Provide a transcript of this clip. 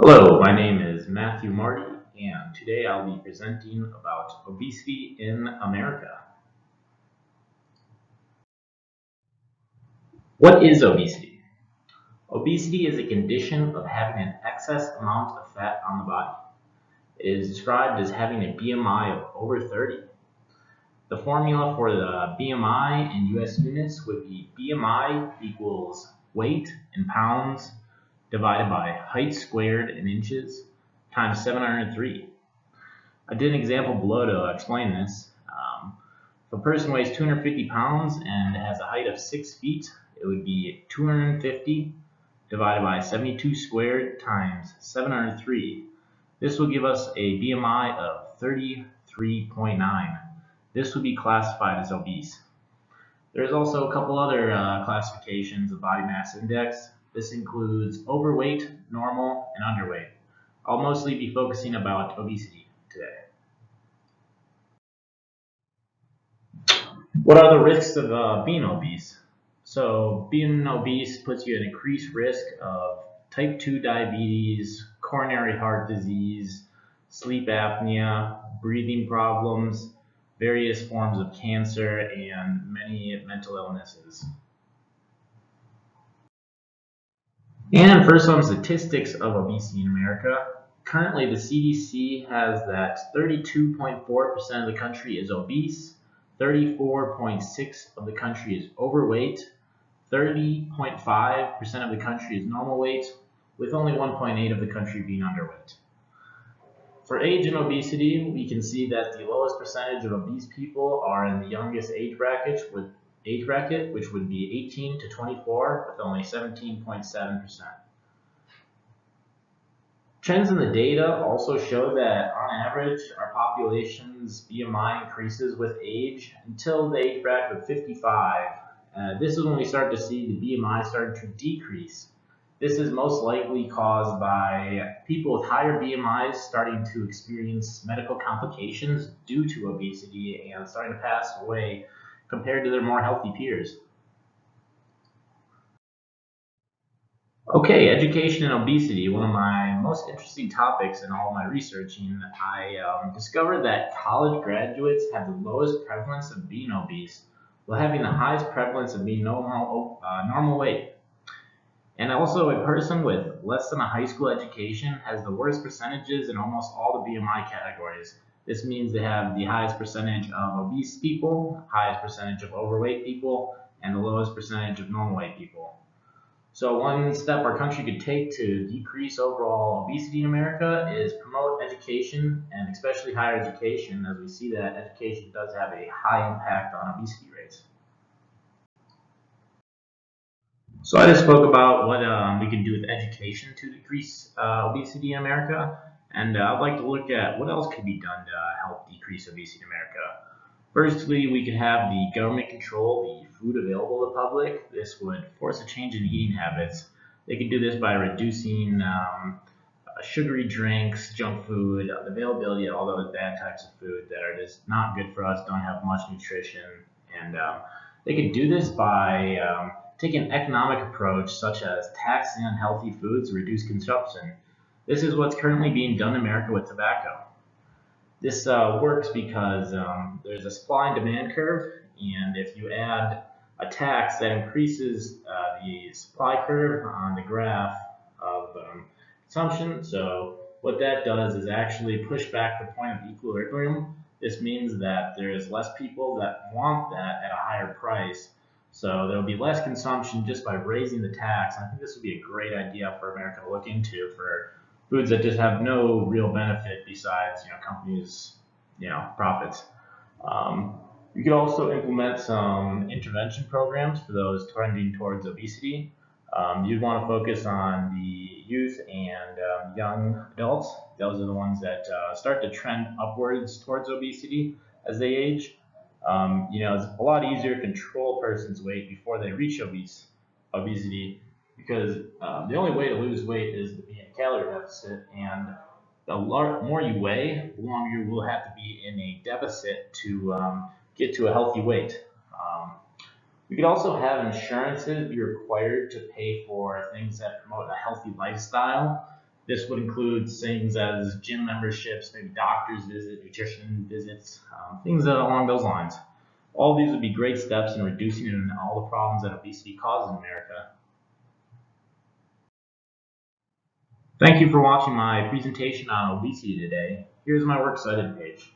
Hello, my name is Matthew Marty, and today I'll be presenting about obesity in America. What is obesity? Obesity is a condition of having an excess amount of fat on the body. It is described as having a BMI of over 30. The formula for the BMI in US units would be BMI equals weight in pounds divided by height squared in inches times 703. I did an example below to explain this. If a person weighs 250 pounds and has a height of 6 feet, it would be 250 divided by 72 squared times 703. This will give us a BMI of 33.9. This would be classified as obese. There's also a couple other classifications of body mass index. This includes overweight, normal, and underweight. I'll mostly be focusing about obesity today. What are the risks of being obese? So being obese puts you at increased risk of type 2 diabetes, coronary heart disease, sleep apnea, breathing problems, various forms of cancer, and many mental illnesses. And for some statistics of obesity in America, currently the CDC has that 32.4% of the country is obese, 34.6% of the country is overweight, 30.5% of the country is normal weight, with only 1.8% of the country being underweight. For age and obesity, we can see that the lowest percentage of obese people are in the youngest age bracket, which would be 18 to 24, with only 17.7%. Trends in the data also show that, on average, our population's BMI increases with age until the age bracket of 55. This is when we start to see the BMI start to decrease. This is most likely caused by people with higher BMIs starting to experience medical complications due to obesity and starting to pass away compared to their more healthy peers. Okay, education and obesity, one of my most interesting topics in all of my researching. I discovered that college graduates have the lowest prevalence of being obese, while having the highest prevalence of being normal weight. And also, a person with less than a high school education has the worst percentages in almost all the BMI categories. This means they have the highest percentage of obese people, highest percentage of overweight people, and the lowest percentage of normal weight people. So one step our country could take to decrease overall obesity in America is promote education, and especially higher education, as we see that education does have a high impact on obesity rates. So I just spoke about what we can do with education to decrease obesity in America, and I'd like to look at what else could be done to help decrease obesity in America. Firstly, we could have the government control the food available to the public. This would force a change in eating habits. They could do this by reducing sugary drinks, junk food, the availability of all those bad types of food that are just not good for us, don't have much nutrition. And they could do this by taking an economic approach such as taxing unhealthy foods to reduce consumption. This is what's currently being done in America with tobacco. This works because there's a supply and demand curve, and if you add a tax that increases the supply curve on the graph of consumption, so what that does is actually push back the point of equilibrium. This means that there's less people that want that at a higher price, so there'll be less consumption just by raising the tax. I think this would be a great idea for America to look into for foods that just have no real benefit besides companies profits. You could also implement some intervention programs for those trending towards obesity. You'd want to focus on the youth and young adults. Those are the ones that start to trend upwards towards obesity as they age. It's a lot easier to control a person's weight before they reach obesity because the only way to lose weight is to be in a calorie deficit, and the more you weigh, the longer you will have to be in a deficit to get to a healthy weight. We could also have insurances be required to pay for things that promote a healthy lifestyle. This would include things as gym memberships, maybe doctor's visits, nutrition visits, things along those lines. All of these would be great steps in reducing all the problems that obesity causes in America. Thank you for watching my presentation on obesity today. Here's my works cited page.